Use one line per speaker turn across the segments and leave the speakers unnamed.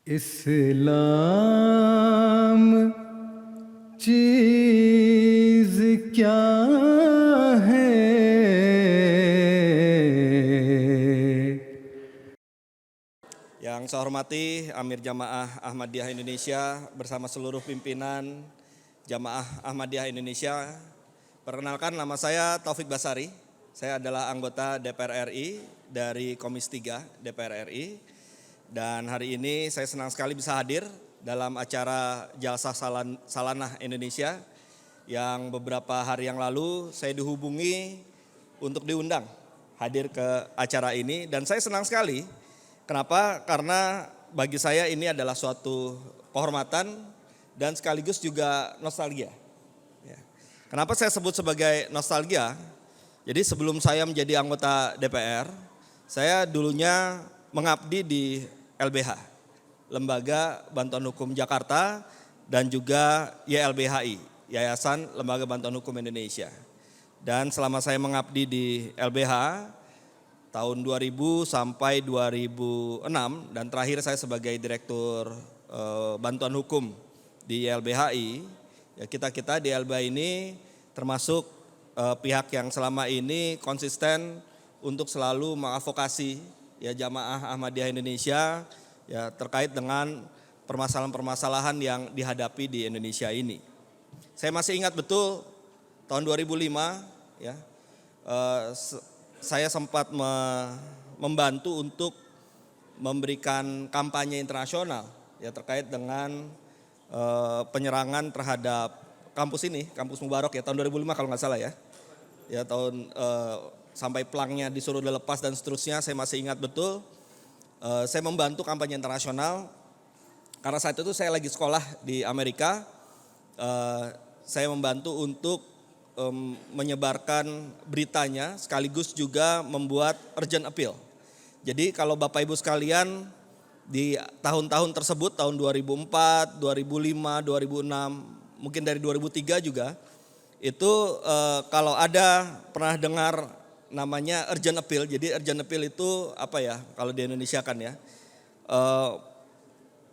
इस्लाम चीज क्या है।
Yang saya hormati Amir Jamaah Ahmadiyah Indonesia bersama seluruh pimpinan Jamaah Ahmadiyah Indonesia. Perkenalkan, nama saya Taufik Basari. Saya adalah anggota DPR RI dari Komisi 3 DPR RI. Dan hari ini saya senang sekali bisa hadir dalam acara Jalsah Salanah Indonesia yang beberapa hari yang lalu saya dihubungi untuk diundang hadir ke acara ini. Dan saya senang sekali. Kenapa? Karena bagi saya ini adalah suatu kehormatan dan sekaligus juga nostalgia. Kenapa saya sebut sebagai nostalgia? Jadi sebelum saya menjadi anggota DPR, saya dulunya mengabdi di LBH, Lembaga Bantuan Hukum Jakarta, dan juga YLBHI, Yayasan Lembaga Bantuan Hukum Indonesia. Dan selama saya mengabdi di LBH, tahun 2000 sampai 2006, dan terakhir saya sebagai Direktur Bantuan Hukum di YLBHI, ya kita di LBH ini termasuk pihak yang selama ini konsisten untuk selalu mengadvokasi ya Jamaah Ahmadiyah Indonesia ya terkait dengan permasalahan-permasalahan yang dihadapi di Indonesia ini. Saya masih ingat betul tahun 2005 ya saya sempat membantu untuk memberikan kampanye internasional ya terkait dengan penyerangan terhadap kampus ini, Kampus Mubarak ya tahun 2005 kalau nggak salah ya. Ya tahun sampai pelangnya disuruh dilepas dan seterusnya, saya masih ingat betul. Saya membantu kampanye internasional karena saat itu saya lagi sekolah di Amerika. Saya membantu untuk menyebarkan beritanya sekaligus juga membuat urgent appeal. Jadi kalau Bapak Ibu sekalian di tahun-tahun tersebut, tahun 2004, 2005, 2006, mungkin dari 2003 juga, itu kalau ada pernah dengar namanya urgent appeal. Jadi urgent appeal itu apa ya kalau di Indonesia kan ya,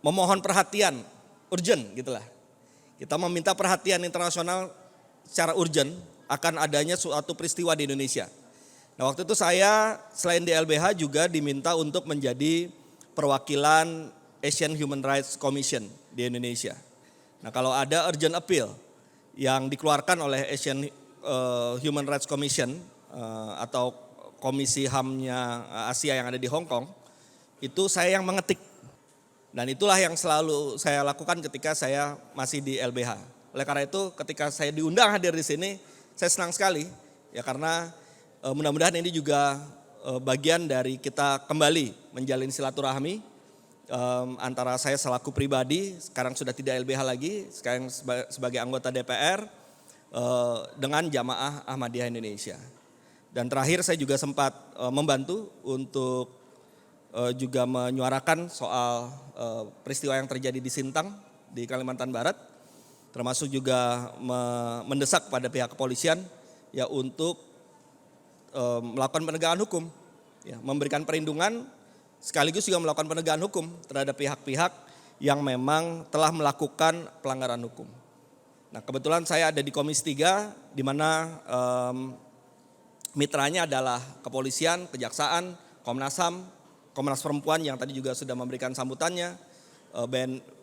memohon perhatian, urgent gitulah. Kita meminta perhatian internasional secara urgent akan adanya suatu peristiwa di Indonesia. Nah waktu itu saya selain di LBH juga diminta untuk menjadi perwakilan Asian Human Rights Commission di Indonesia. Nah kalau ada urgent appeal yang dikeluarkan oleh Asian Human Rights Commission atau Komisi HAM-nya Asia yang ada di Hong Kong, itu saya yang mengetik. Dan itulah yang selalu saya lakukan ketika saya masih di LBH. Oleh karena itu ketika saya diundang hadir di sini, saya senang sekali ya karena mudah-mudahan ini juga bagian dari kita kembali menjalin silaturahmi antara saya selaku pribadi, sekarang sudah tidak LBH lagi, sekarang sebagai anggota DPR dengan Jamaah Ahmadiyah Indonesia. Dan terakhir saya juga sempat membantu untuk juga menyuarakan soal peristiwa yang terjadi di Sintang di Kalimantan Barat, termasuk juga mendesak pada pihak kepolisian ya untuk melakukan penegakan hukum, ya, memberikan perlindungan sekaligus juga melakukan penegakan hukum terhadap pihak-pihak yang memang telah melakukan pelanggaran hukum. Nah kebetulan saya ada di Komisi 3 di mana mitranya adalah kepolisian, kejaksaan, Komnas HAM, Komnas Perempuan yang tadi juga sudah memberikan sambutannya,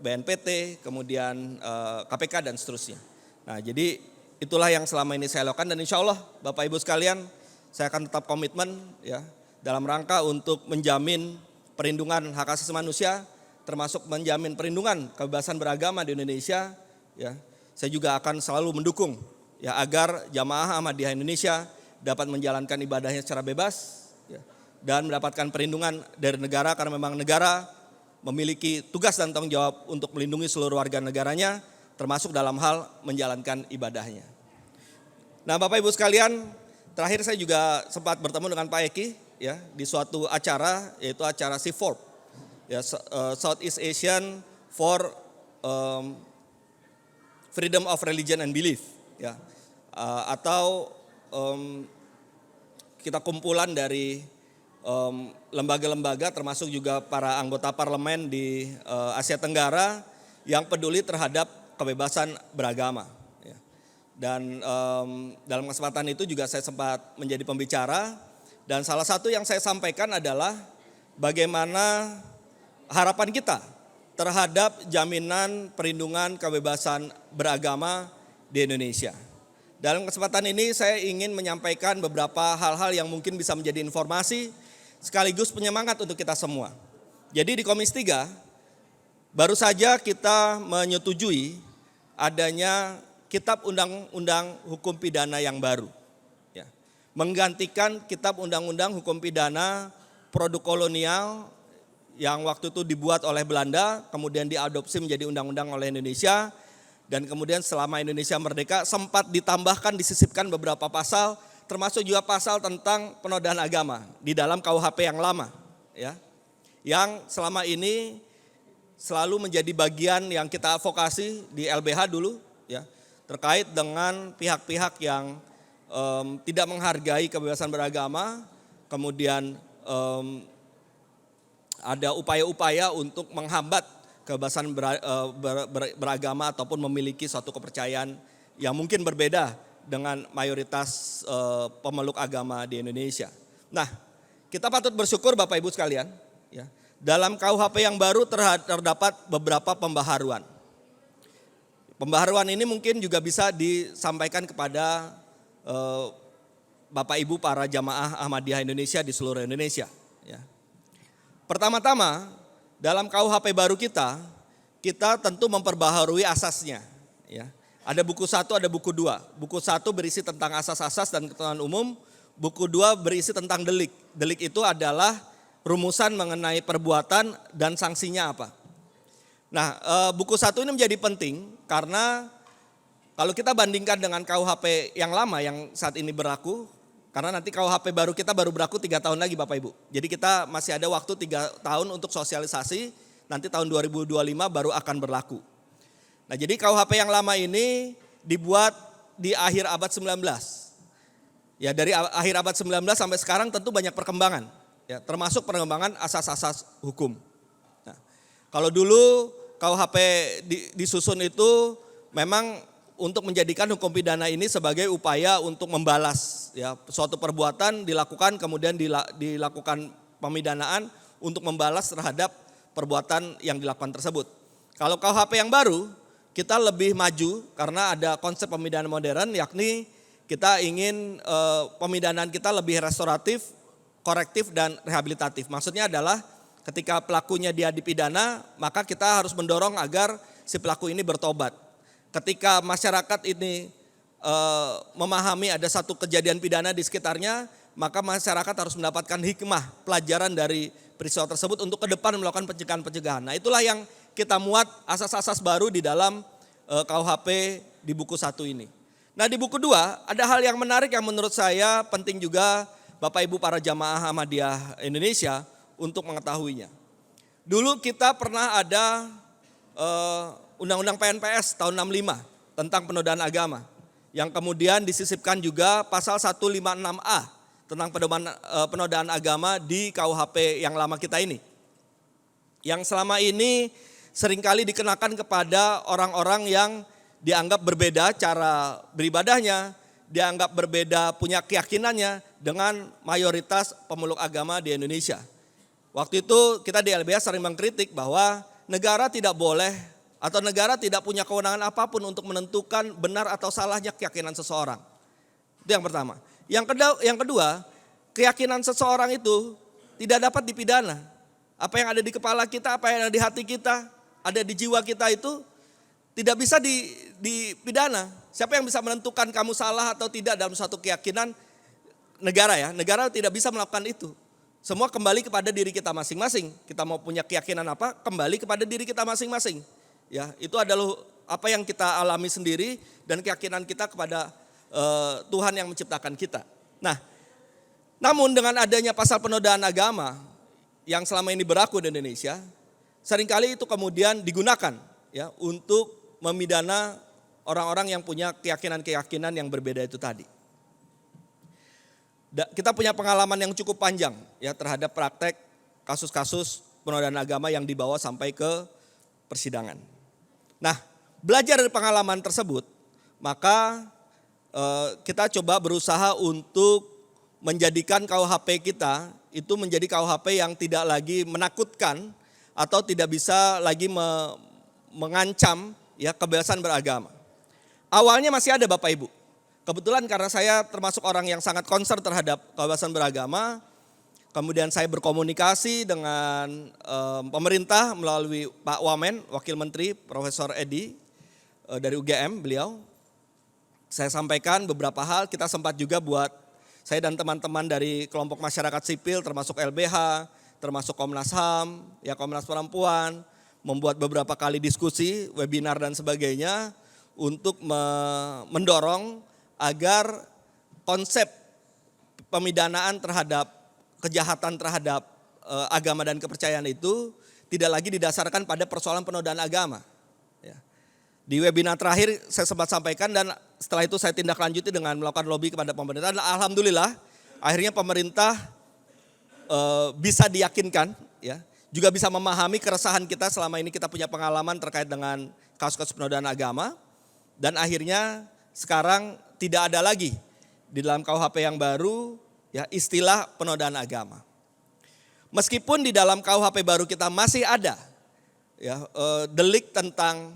BNPT, kemudian KPK dan seterusnya. Nah jadi itulah yang selama ini saya lakukan dan insya Allah Bapak Ibu sekalian saya akan tetap komitmen ya dalam rangka untuk menjamin perlindungan hak asasi manusia termasuk menjamin perlindungan kebebasan beragama di Indonesia ya. Saya juga akan selalu mendukung ya agar Jamaah Ahmadiyah Indonesia dapat menjalankan ibadahnya secara bebas ya, dan mendapatkan perlindungan dari negara karena memang negara memiliki tugas dan tanggung jawab untuk melindungi seluruh warga negaranya termasuk dalam hal menjalankan ibadahnya. Nah Bapak Ibu sekalian, terakhir saya juga sempat bertemu dengan Pak Eki ya di suatu acara yaitu acara C4 ya Southeast Asian for Freedom of Religion and Belief ya atau kita kumpulan dari lembaga-lembaga termasuk juga para anggota parlemen di Asia Tenggara yang peduli terhadap kebebasan beragama. Ya. Dan dalam kesempatan itu juga saya sempat menjadi pembicara dan salah satu yang saya sampaikan adalah bagaimana harapan kita terhadap jaminan perlindungan kebebasan beragama di Indonesia. Dalam kesempatan ini saya ingin menyampaikan beberapa hal-hal yang mungkin bisa menjadi informasi sekaligus penyemangat untuk kita semua. Jadi di Komisi 3 baru saja kita menyetujui adanya Kitab Undang-Undang Hukum Pidana yang baru. Ya. Menggantikan Kitab Undang-Undang Hukum Pidana Produk Kolonial yang waktu itu dibuat oleh Belanda, kemudian diadopsi menjadi undang-undang oleh Indonesia, dan kemudian selama Indonesia merdeka sempat ditambahkan, disisipkan beberapa pasal, termasuk juga pasal tentang penodaan agama di dalam KUHP yang lama, ya, yang selama ini selalu menjadi bagian yang kita advokasi di LBH dulu, ya, terkait dengan pihak-pihak yang tidak menghargai kebebasan beragama, kemudian ada upaya-upaya untuk menghambat kebebasan beragama ataupun memiliki suatu kepercayaan yang mungkin berbeda dengan mayoritas pemeluk agama di Indonesia. Nah, kita patut bersyukur Bapak Ibu sekalian, ya, dalam KUHP yang baru terdapat beberapa pembaharuan. Pembaharuan ini mungkin juga bisa disampaikan kepada Bapak Ibu para jamaah Ahmadiyah Indonesia di seluruh Indonesia. Ya. Pertama-tama dalam KUHP baru kita tentu memperbaharui asasnya. Ya. Ada buku 1, ada buku 2. Buku 1 berisi tentang asas-asas dan ketentuan umum. Buku 2 berisi tentang delik. Delik itu adalah rumusan mengenai perbuatan dan sanksinya apa. Nah, buku 1 ini menjadi penting karena kalau kita bandingkan dengan KUHP yang lama yang saat ini berlaku, karena nanti KUHP baru kita baru berlaku 3 tahun lagi Bapak Ibu. Jadi kita masih ada waktu 3 tahun untuk sosialisasi, nanti tahun 2025 baru akan berlaku. Nah jadi KUHP yang lama ini dibuat di akhir abad 19. Ya dari akhir abad 19 sampai sekarang tentu banyak perkembangan. Ya, termasuk perkembangan asas-asas hukum. Nah, kalau dulu KUHP disusun itu memang untuk menjadikan hukum pidana ini sebagai upaya untuk membalas ya suatu perbuatan dilakukan kemudian dilakukan pemidanaan untuk membalas terhadap perbuatan yang dilakukan tersebut. Kalau KUHP yang baru kita lebih maju karena ada konsep pemidanaan modern yakni kita ingin pemidanaan kita lebih restoratif, korektif dan rehabilitatif. Maksudnya adalah ketika pelakunya dia dipidana maka kita harus mendorong agar si pelaku ini bertobat. Ketika masyarakat ini memahami ada satu kejadian pidana di sekitarnya, maka masyarakat harus mendapatkan hikmah, pelajaran dari peristiwa tersebut untuk ke depan melakukan pencegahan-pencegahan. Nah itulah yang kita muat asas-asas baru di dalam KUHP di buku 1 ini. Nah di buku 2 ada hal yang menarik yang menurut saya penting juga Bapak Ibu para jamaah Ahmadiyah Indonesia untuk mengetahuinya. Dulu kita pernah ada Undang-Undang PNPS tahun 65 tentang penodaan agama yang kemudian disisipkan juga pasal 156A tentang penodaan agama di KUHP yang lama kita ini. Yang selama ini seringkali dikenakan kepada orang-orang yang dianggap berbeda cara beribadahnya, dianggap berbeda punya keyakinannya dengan mayoritas pemeluk agama di Indonesia. Waktu itu kita di LBH sering mengkritik bahwa negara tidak boleh atau negara tidak punya kewenangan apapun untuk menentukan benar atau salahnya keyakinan seseorang. Itu yang pertama. Yang kedua, keyakinan seseorang itu tidak dapat dipidana. Apa yang ada di kepala kita, apa yang ada di hati kita, ada di jiwa kita itu tidak bisa dipidana. Siapa yang bisa menentukan kamu salah atau tidak dalam suatu keyakinan? Negara ya, negara tidak bisa melakukan itu. Semua kembali kepada diri kita masing-masing. Kita mau punya keyakinan apa, kembali kepada diri kita masing-masing. Ya, itu adalah apa yang kita alami sendiri dan keyakinan kita kepada Tuhan yang menciptakan kita. Nah, namun dengan adanya pasal penodaan agama yang selama ini berlaku di Indonesia, seringkali itu kemudian digunakan ya untuk memidana orang-orang yang punya keyakinan-keyakinan yang berbeda itu tadi. kita punya pengalaman yang cukup panjang ya terhadap praktek kasus-kasus penodaan agama yang dibawa sampai ke persidangan. Nah, belajar dari pengalaman tersebut, maka kita coba berusaha untuk menjadikan KUHP kita itu menjadi KUHP yang tidak lagi menakutkan atau tidak bisa lagi mengancam ya kebebasan beragama. Awalnya masih ada Bapak Ibu. Kebetulan karena saya termasuk orang yang sangat concern terhadap kebebasan beragama, kemudian saya berkomunikasi dengan pemerintah melalui Pak Wamen, Wakil Menteri Profesor Edi dari UGM beliau. Saya sampaikan beberapa hal, kita sempat juga buat saya dan teman-teman dari kelompok masyarakat sipil termasuk LBH, termasuk Komnas HAM, ya Komnas Perempuan, membuat beberapa kali diskusi, webinar dan sebagainya untuk mendorong agar konsep pemidanaan terhadap kejahatan terhadap agama dan kepercayaan itu tidak lagi didasarkan pada persoalan penodaan agama. Ya. Di webinar terakhir saya sempat sampaikan dan setelah itu saya tindak lanjuti dengan melakukan lobby kepada pemerintah. Dan alhamdulillah akhirnya pemerintah bisa diyakinkan, ya, juga bisa memahami keresahan kita selama ini kita punya pengalaman terkait dengan kasus-kasus penodaan agama. Dan akhirnya sekarang tidak ada lagi di dalam KUHP yang baru ya istilah penodaan agama. Meskipun di dalam KUHP baru kita masih ada ya delik tentang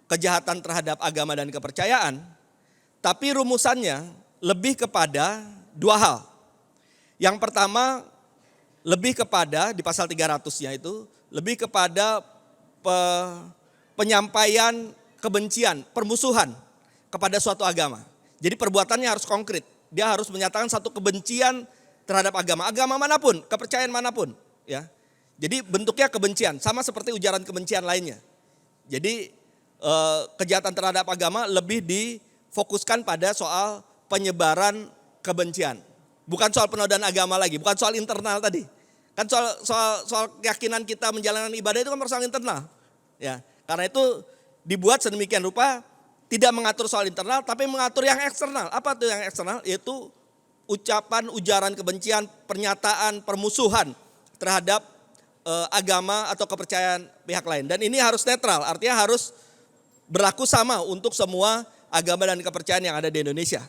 kejahatan terhadap agama dan kepercayaan, tapi rumusannya lebih kepada dua hal. Yang pertama lebih kepada di pasal 300-nya itu lebih kepada penyampaian kebencian, permusuhan kepada suatu agama. Jadi perbuatannya harus konkret. Dia harus menyatakan satu kebencian terhadap agama manapun, kepercayaan manapun, ya. Jadi bentuknya kebencian, sama seperti ujaran kebencian lainnya. Jadi kejahatan terhadap agama lebih difokuskan pada soal penyebaran kebencian. Bukan soal penodaan agama lagi, bukan soal internal tadi. Kan soal keyakinan kita menjalankan ibadah itu kan persoalan internal. Ya, karena itu dibuat sedemikian rupa tidak mengatur soal internal tapi mengatur yang eksternal. Apa tuh yang eksternal? Yaitu ucapan, ujaran kebencian, pernyataan, permusuhan terhadap agama atau kepercayaan pihak lain. Dan ini harus netral, artinya harus berlaku sama untuk semua agama dan kepercayaan yang ada di Indonesia.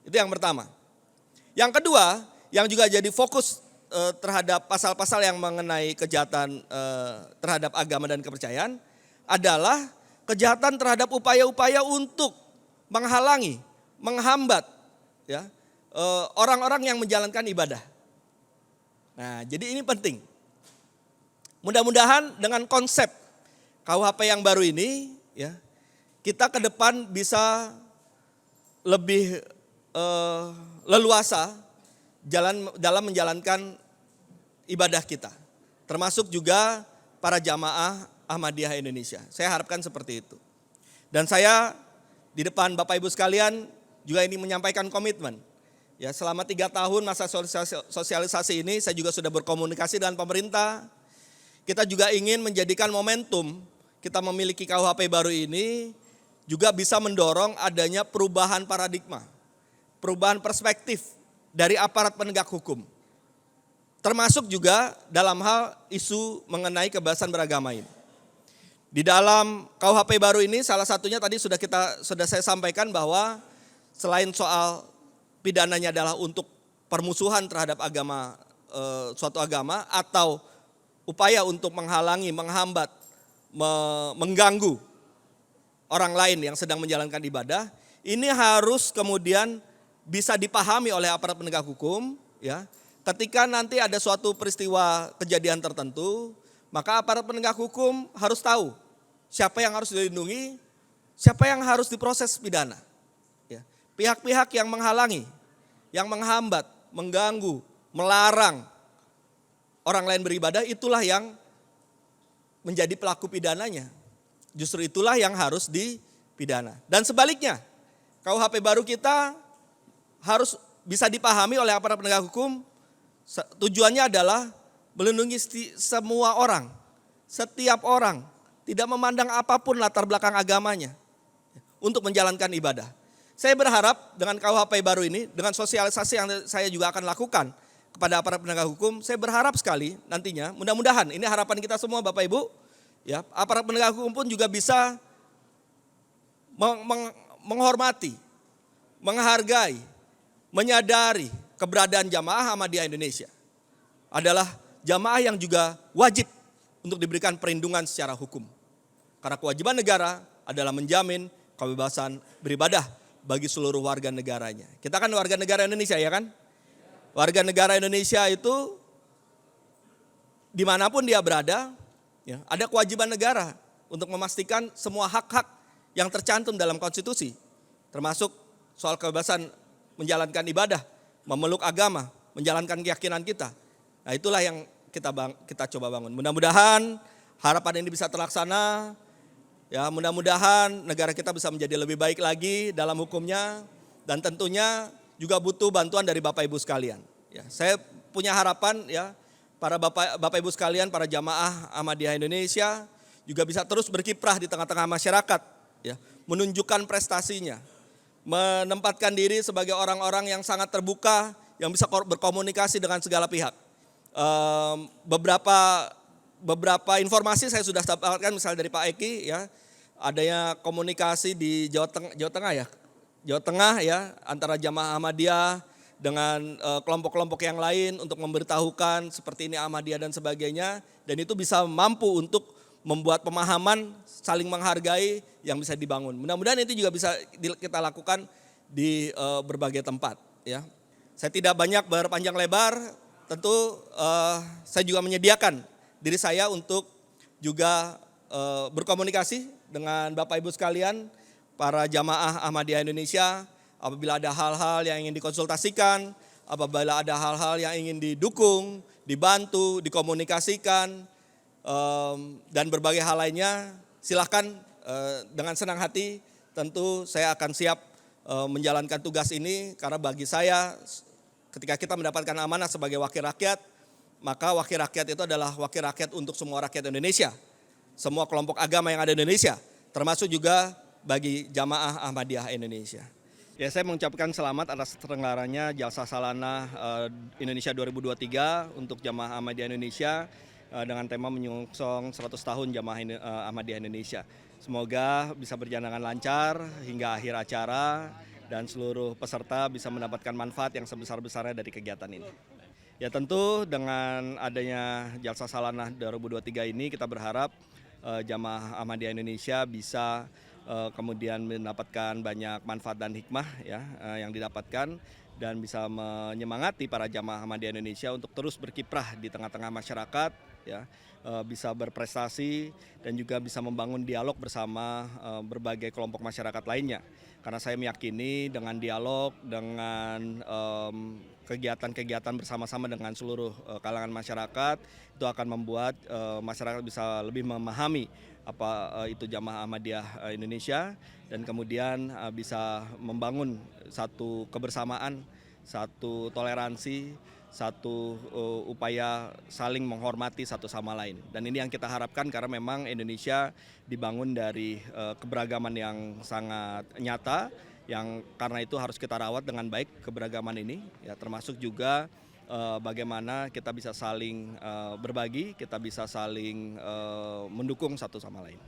Itu yang pertama. Yang kedua, yang juga jadi fokus terhadap pasal-pasal yang mengenai kejahatan terhadap agama dan kepercayaan adalah kejahatan terhadap upaya-upaya untuk menghalangi, menghambat ya, orang-orang yang menjalankan ibadah. Nah, jadi ini penting. Mudah-mudahan dengan konsep KUHP yang baru ini, ya, kita ke depan bisa lebih leluasa dalam menjalankan ibadah kita. Termasuk juga para jamaah Ahmadiyah Indonesia. Saya harapkan seperti itu. Dan saya di depan Bapak Ibu sekalian juga ini menyampaikan komitmen. Ya, selama 3 tahun masa sosialisasi ini saya juga sudah berkomunikasi dengan pemerintah. Kita juga ingin menjadikan momentum kita memiliki KUHP baru ini juga bisa mendorong adanya perubahan paradigma, perubahan perspektif dari aparat penegak hukum. Termasuk juga dalam hal isu mengenai kebebasan beragama ini. Di dalam KUHP baru ini salah satunya tadi sudah saya sampaikan bahwa selain soal pidananya adalah untuk permusuhan terhadap agama, suatu agama atau upaya untuk menghalangi, menghambat, mengganggu orang lain yang sedang menjalankan ibadah, ini harus kemudian bisa dipahami oleh aparat penegak hukum, ya. Ketika nanti ada suatu peristiwa kejadian tertentu, maka aparat penegak hukum harus tahu siapa yang harus dilindungi, siapa yang harus diproses pidana. Ya. Pihak-pihak yang menghalangi, yang menghambat, mengganggu, melarang orang lain beribadah, itulah yang menjadi pelaku pidananya. Justru itulah yang harus dipidana. Dan sebaliknya, KUHP baru kita harus bisa dipahami oleh aparat penegak hukum. Tujuannya adalah melindungi semua orang, setiap orang, tidak memandang apapun latar belakang agamanya untuk menjalankan ibadah. Saya berharap dengan KUHP baru ini, dengan sosialisasi yang saya juga akan lakukan kepada aparat penegak hukum, saya berharap sekali nantinya, mudah-mudahan ini harapan kita semua Bapak Ibu, ya, aparat penegak hukum pun juga bisa menghormati, menghargai, menyadari keberadaan jamaah Ahmadiyah Indonesia adalah jamaah yang juga wajib untuk diberikan perlindungan secara hukum. Karena kewajiban negara adalah menjamin kebebasan beribadah bagi seluruh warga negaranya. Kita kan warga negara Indonesia, ya kan? Warga negara Indonesia itu dimanapun dia berada, ya, ada kewajiban negara untuk memastikan semua hak-hak yang tercantum dalam konstitusi, termasuk soal kebebasan menjalankan ibadah, memeluk agama, menjalankan keyakinan kita. Nah, itulah yang kita coba bangun. Mudah-mudahan harapan ini bisa terlaksana. Ya, mudah-mudahan negara kita bisa menjadi lebih baik lagi dalam hukumnya, dan tentunya juga butuh bantuan dari Bapak Ibu sekalian. Ya, saya punya harapan, ya, para Bapak Ibu sekalian, para jamaah Ahmadiyah Indonesia juga bisa terus berkiprah di tengah-tengah masyarakat, ya, menunjukkan prestasinya, menempatkan diri sebagai orang-orang yang sangat terbuka, yang bisa berkomunikasi dengan segala pihak. Beberapa informasi saya sudah dapatkan, misalnya dari Pak Eki, ya, adanya komunikasi di Jawa Tengah ya, antara jamaah Ahmadiyah dengan kelompok-kelompok yang lain untuk memberitahukan seperti ini Ahmadiyah dan sebagainya, dan itu bisa mampu untuk membuat pemahaman saling menghargai yang bisa dibangun. Mudah-mudahan itu juga bisa kita lakukan di berbagai tempat, ya. Saya tidak banyak berpanjang lebar, tentu saya juga menyediakan diri saya untuk juga berkomunikasi dengan Bapak Ibu sekalian, para jamaah Ahmadiyah Indonesia, apabila ada hal-hal yang ingin dikonsultasikan, apabila ada hal-hal yang ingin didukung, dibantu, dikomunikasikan, dan berbagai hal lainnya, silahkan dengan senang hati, tentu saya akan siap menjalankan tugas ini, karena bagi saya ketika kita mendapatkan amanah sebagai wakil rakyat, maka wakil rakyat itu adalah wakil rakyat untuk semua rakyat Indonesia, semua kelompok agama yang ada di Indonesia, termasuk juga bagi jamaah Ahmadiyah Indonesia. Ya, saya mengucapkan selamat atas terselenggaranya Jalsa Salanah Indonesia 2023 untuk jamaah Ahmadiyah Indonesia dengan tema menyongsong 100 tahun jamaah Ahmadiyah Indonesia. Semoga bisa berjalan dengan lancar hingga akhir acara dan seluruh peserta bisa mendapatkan manfaat yang sebesar-besarnya dari kegiatan ini. Ya, tentu dengan adanya Jalsa Salanah 2023 ini kita berharap jamaah Ahmadiyah Indonesia bisa kemudian mendapatkan banyak manfaat dan hikmah, ya, yang didapatkan, dan bisa menyemangati para jamaah Ahmadiyah Indonesia untuk terus berkiprah di tengah-tengah masyarakat, ya, bisa berprestasi dan juga bisa membangun dialog bersama berbagai kelompok masyarakat lainnya. Karena saya meyakini dengan dialog, dengan kegiatan-kegiatan bersama-sama dengan seluruh kalangan masyarakat, itu akan membuat masyarakat bisa lebih memahami apa itu jamaah Ahmadiyah Indonesia, dan kemudian bisa membangun satu kebersamaan, satu toleransi, satu upaya saling menghormati satu sama lain. Dan ini yang kita harapkan, karena memang Indonesia dibangun dari keberagaman yang sangat nyata, yang karena itu harus kita rawat dengan baik keberagaman ini, ya, termasuk juga bagaimana kita bisa saling berbagi, kita bisa saling mendukung satu sama lain.